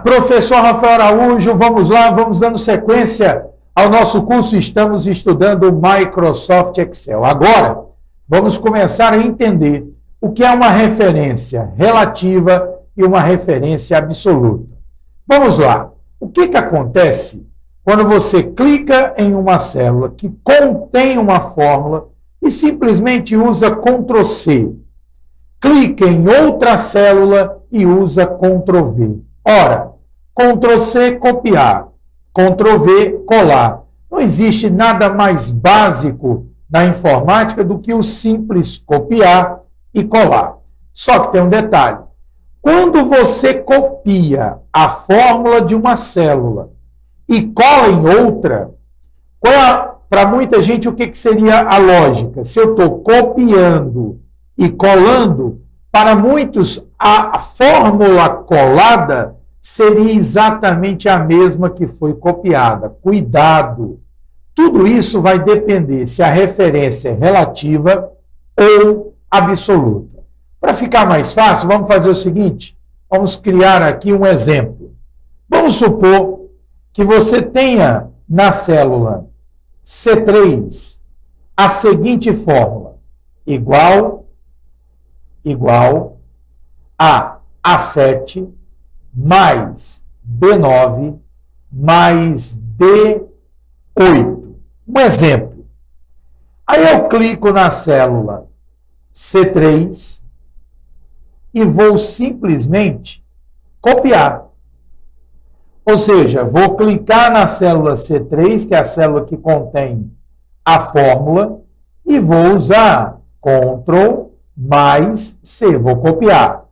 professor Rafael Araújo, vamos lá, vamos dando sequência ao nosso curso. Estamos estudando o Microsoft Excel. Agora, vamos começar a entender o que é uma referência relativa e uma referência absoluta. Vamos lá. O que acontece quando você clica em uma célula que contém uma fórmula e simplesmente usa Ctrl C? Clica em outra célula e usa Ctrl V. Ora, Ctrl C, copiar. Ctrl V, colar. Não existe nada mais básico na informática do que o simples copiar e colar. Só que tem um detalhe. Quando você copia a fórmula de uma célula e cola em outra, para muita gente, o que seria a lógica? Se eu estou copiando e colando, para muitos, a fórmula colada seria exatamente a mesma que foi copiada. Cuidado! Tudo isso vai depender se a referência é relativa ou absoluta. Para ficar mais fácil, vamos fazer o seguinte, vamos criar aqui um exemplo. Vamos supor que você tenha na célula C3 a seguinte fórmula, igual a A7 mais B9 mais D8. Um exemplo. Aí eu clico na célula C3 e vou simplesmente copiar. Ou seja, vou clicar na célula C3, que é a célula que contém a fórmula, e vou usar Ctrl mais C, vou copiar.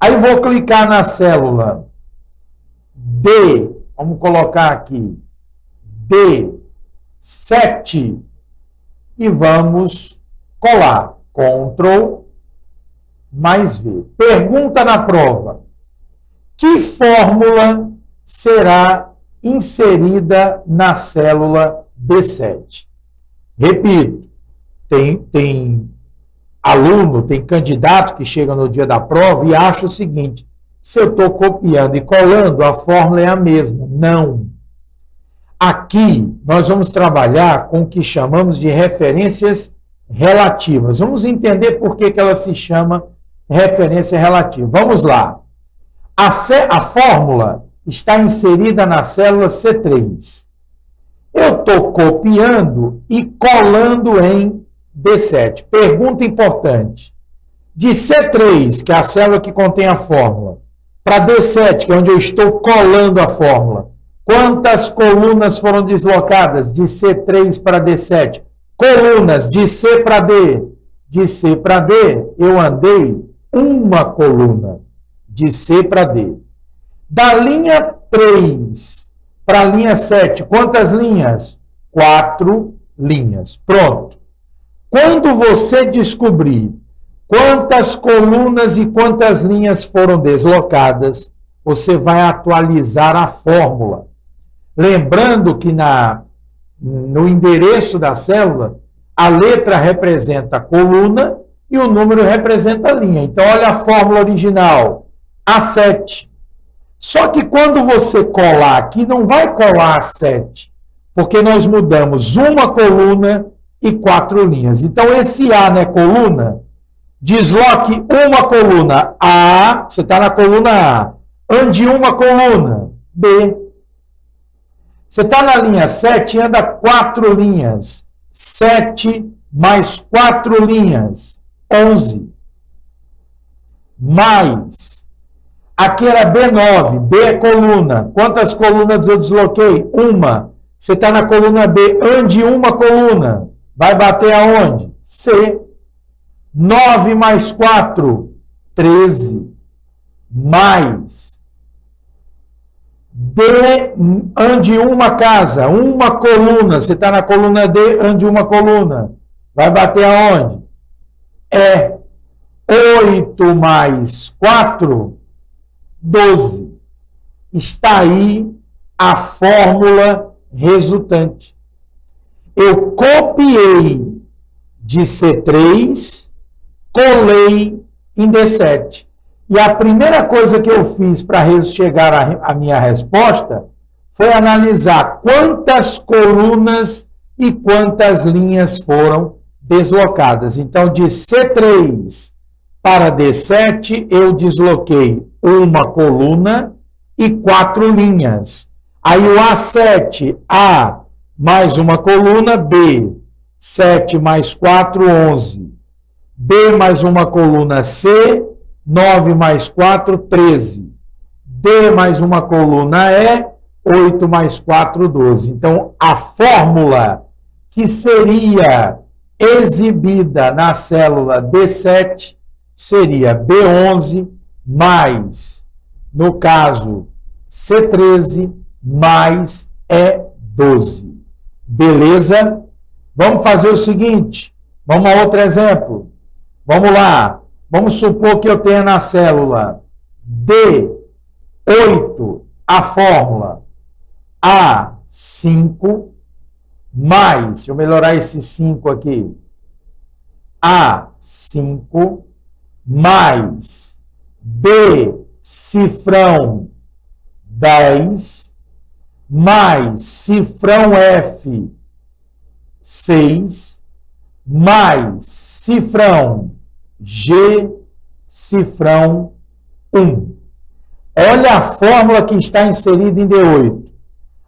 Aí vou clicar na célula D, vamos colocar aqui, D7, e vamos colar. Ctrl mais V. Pergunta na prova. Que fórmula será inserida na célula D7? Repito, tem aluno, tem candidato que chega no dia da prova e acha o seguinte: se eu estou copiando e colando, a fórmula é a mesma. Não. Aqui nós vamos trabalhar com o que chamamos de referências relativas. Vamos entender por que ela se chama referência relativa. Vamos lá. A fórmula está inserida na célula C3. Eu estou copiando e colando em D7. Pergunta importante. De C3, que é a célula que contém a fórmula, para D7, que é onde eu estou colando a fórmula, quantas colunas foram deslocadas de C3 para D7? Colunas de C para D. De C para D, eu andei uma coluna. De C para D. Da linha 3 para a linha 7, quantas linhas? 4 linhas. Pronto. Quando você descobrir quantas colunas e quantas linhas foram deslocadas, você vai atualizar a fórmula. Lembrando que no endereço da célula, a letra representa a coluna e o número representa a linha. Então, olha a fórmula original, A7. Só que quando você colar aqui, não vai colar A7, porque nós mudamos uma coluna e 4 linhas. Então, esse A não é coluna? Desloque uma coluna A, você está na coluna A. Ande uma coluna B. Você está na linha 7 e anda 4 linhas. 7 mais 4 linhas, 11. Mais. Aqui era B9, B é coluna. Quantas colunas eu desloquei? Uma. Você está na coluna B, ande uma coluna. Vai bater aonde? C. 9 mais 4, 13. Mais. D, ande uma casa, uma coluna. Você está na coluna D, ande uma coluna. Vai bater aonde? E. 8 mais 4, 12. Está aí a fórmula resultante. Eu copiei de C3, colei em D7. E a primeira coisa que eu fiz para chegar à minha resposta foi analisar quantas colunas e quantas linhas foram deslocadas. Então, de C3 para D7, eu desloquei uma coluna e 4 linhas. Aí o A7, A mais uma coluna, B, 7 mais 4, 11. B mais uma coluna, C, 9 mais 4, 13. D mais uma coluna, E, 8 mais 4, 12. Então, a fórmula que seria exibida na célula D7 seria B11 mais, no caso, C13 mais E12. Beleza? Vamos fazer o seguinte. Vamos a outro exemplo. Vamos lá. Vamos supor que eu tenha na célula D8 a fórmula A5 mais, deixa eu melhorar esse 5 aqui, A5 mais B cifrão 10 mais cifrão F 6 mais cifrão G cifrão 1. Olha a fórmula que está inserida em D8.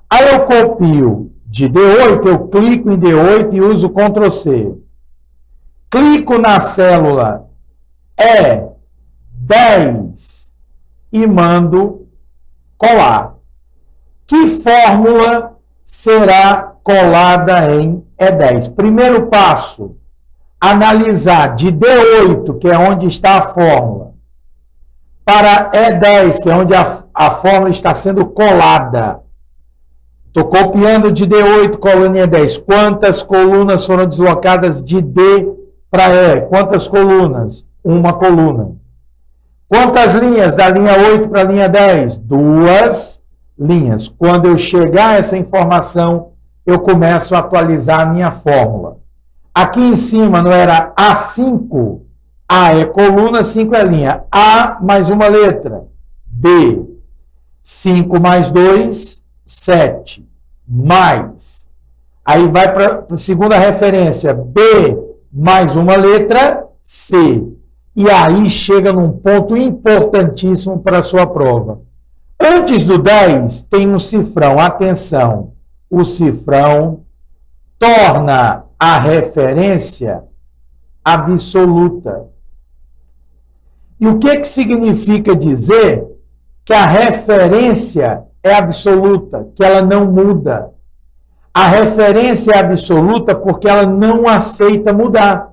Aí eu copio de D8, eu clico em D8 e uso Ctrl C. Clico na célula E10 e mando colar. Que fórmula será colada em E10? Primeiro passo, analisar de D8, que é onde está a fórmula, para E10, que é onde a fórmula está sendo colada. Estou copiando de D8, coluna em E10. Quantas colunas foram deslocadas de D para E? Quantas colunas? Uma coluna. Quantas linhas da linha 8 para a linha 10? 2 linhas. Quando eu chegar a essa informação, eu começo a atualizar a minha fórmula. Aqui em cima não era A5? A é coluna, 5 é linha. A mais uma letra. B. 5 mais 2, 7. Mais. Aí vai para a segunda referência. B mais uma letra. C. E aí chega num ponto importantíssimo para a sua prova. Antes do 10, tem um cifrão. Atenção. O cifrão torna a referência absoluta. E o que significa dizer que a referência é absoluta, que ela não muda? A referência é absoluta porque ela não aceita mudar.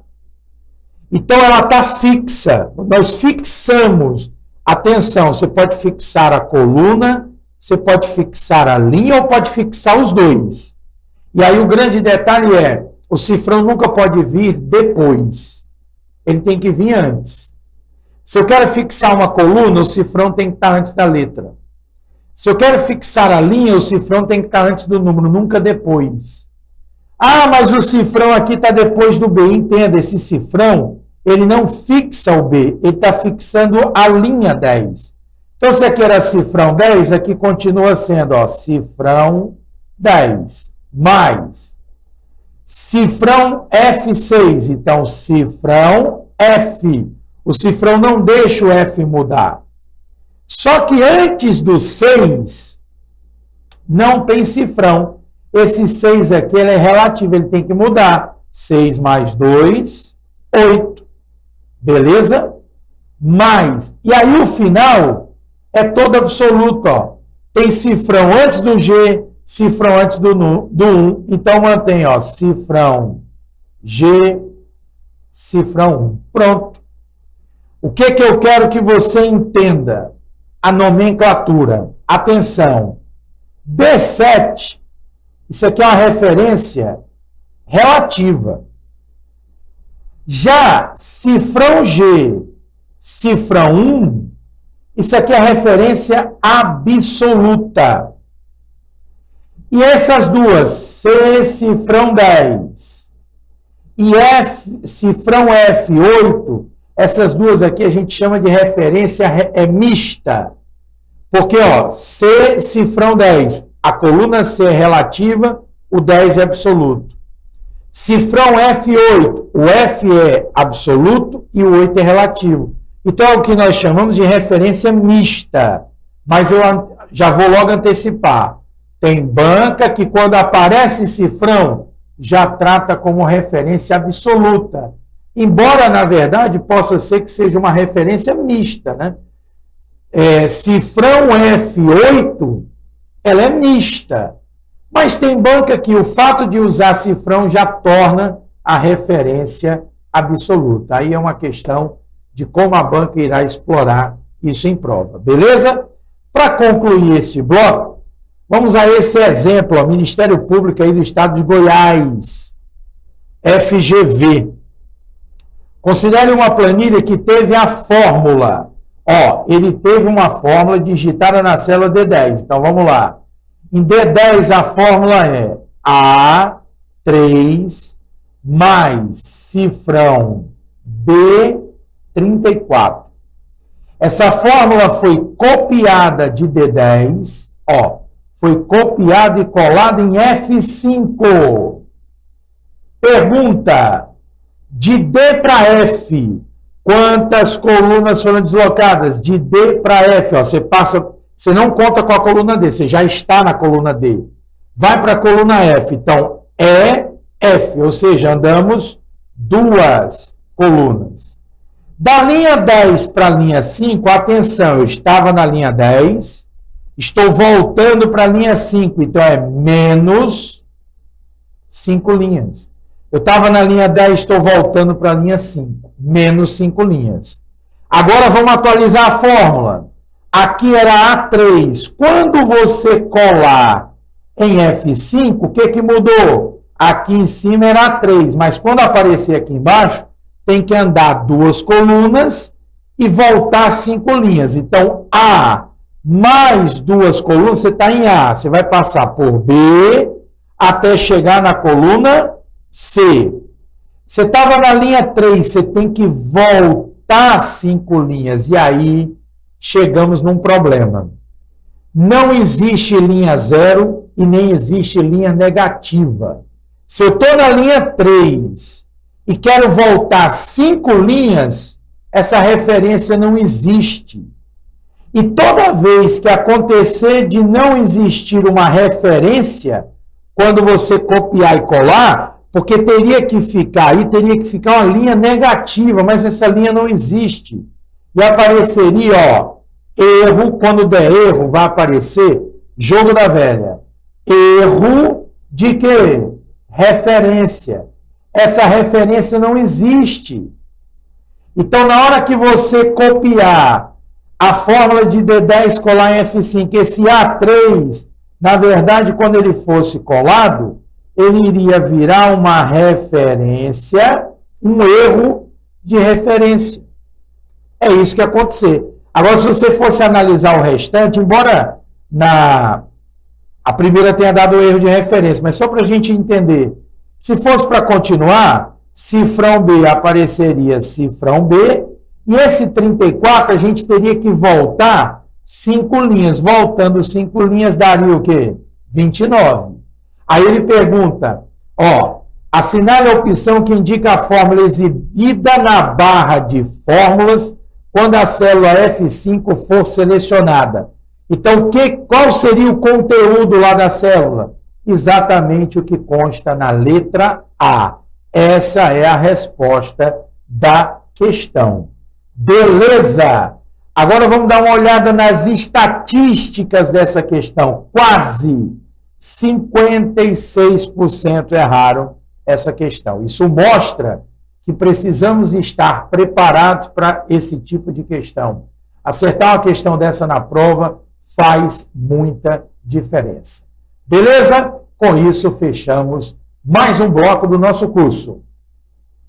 Então ela está fixa. Nós fixamos. Atenção, você pode fixar a coluna, você pode fixar a linha ou pode fixar os dois. E aí o grande detalhe é, o cifrão nunca pode vir depois. Ele tem que vir antes. Se eu quero fixar uma coluna, o cifrão tem que estar antes da letra. Se eu quero fixar a linha, o cifrão tem que estar antes do número, nunca depois. Ah, mas o cifrão aqui está depois do B. Entenda, esse cifrão, ele não fixa o B, ele está fixando a linha 10. Então, se aqui era cifrão 10, aqui continua sendo, ó, cifrão 10, mais cifrão F6. Então, cifrão F. O cifrão não deixa o F mudar. Só que antes do 6, não tem cifrão. Esse 6 aqui ele é relativo, ele tem que mudar. 6 mais 2, 8. Beleza? Mais. E aí o final é todo absoluto. Ó. Tem cifrão antes do G, cifrão antes do 1. Então mantém, ó, cifrão G, cifrão 1. Pronto. O que eu quero que você entenda? A nomenclatura. Atenção. B7, isso aqui é uma referência relativa. Já cifrão G, cifrão 1, isso aqui é referência absoluta. E essas duas, C, cifrão 10 e F, cifrão F8, Essas duas aqui a gente chama de referência mista. Porque, ó, C, cifrão 10, a coluna C é relativa, o 10 é absoluto. Cifrão F8, o F é absoluto e o 8 é relativo. Então, é o que nós chamamos de referência mista. Mas eu já vou logo antecipar. Tem banca que, quando aparece cifrão, já trata como referência absoluta. Embora, na verdade, possa ser que seja uma referência mista, né? Cifrão F8, ela é mista. Mas tem banca que o fato de usar cifrão já torna a referência absoluta. Aí é uma questão de como a banca irá explorar isso em prova. Beleza? Para concluir esse bloco, vamos a esse exemplo, ó, Ministério Público aí do Estado de Goiás, FGV. Considere uma planilha que teve a fórmula. Ó, ele teve uma fórmula digitada na célula D10. Então, vamos lá. Em D10, a fórmula é A3 mais cifrão B34. Essa fórmula foi copiada de D10, ó, foi copiada e colada em F5. Pergunta: de D para F, quantas colunas foram deslocadas? De D para F, ó, você não conta com a coluna D, você já está na coluna D. Vai para a coluna F, então F, ou seja, andamos 2 colunas. Da linha 10 para a linha 5, atenção, eu estava na linha 10, estou voltando para a linha 5, então é menos 5 linhas. Eu estava na linha 10, estou voltando para a linha 5, menos 5 linhas. Agora vamos atualizar a fórmula. Aqui era A3. Quando você colar em F5, o que mudou? Aqui em cima era A3, mas quando aparecer aqui embaixo, tem que andar 2 colunas e voltar 5 linhas. Então, A mais 2 colunas, você está em A. Você vai passar por B até chegar na coluna C. Você estava na linha 3, você tem que voltar 5 linhas. E aí, chegamos num problema. Não existe linha 0 e nem existe linha negativa. Se eu estou na linha 3 e quero voltar 5 linhas, essa referência não existe. E toda vez que acontecer de não existir uma referência, quando você copiar e colar, porque teria que ficar uma linha negativa, mas essa linha não existe. E apareceria, ó, erro, quando der erro, vai aparecer jogo da velha. Erro de quê? Referência. Essa referência não existe. Então, na hora que você copiar a fórmula de D10 colar em F5, esse A3, na verdade, quando ele fosse colado, ele iria virar uma referência, um erro de referência. É isso que ia acontecer. Agora, se você fosse analisar o restante, embora a primeira tenha dado erro de referência, mas só para a gente entender, se fosse para continuar, cifrão B apareceria cifrão B, e esse 34 a gente teria que voltar 5 linhas. Voltando 5 linhas daria o quê? 29. Aí ele pergunta, ó, assinale a opção que indica a fórmula exibida na barra de fórmulas quando a célula F5 for selecionada. Então, qual seria o conteúdo lá da célula? Exatamente o que consta na letra A. Essa é a resposta da questão. Beleza! Agora vamos dar uma olhada nas estatísticas dessa questão. Quase 56% erraram essa questão. Isso mostra que precisamos estar preparados para esse tipo de questão. Acertar uma questão dessa na prova faz muita diferença. Beleza? Com isso, fechamos mais um bloco do nosso curso.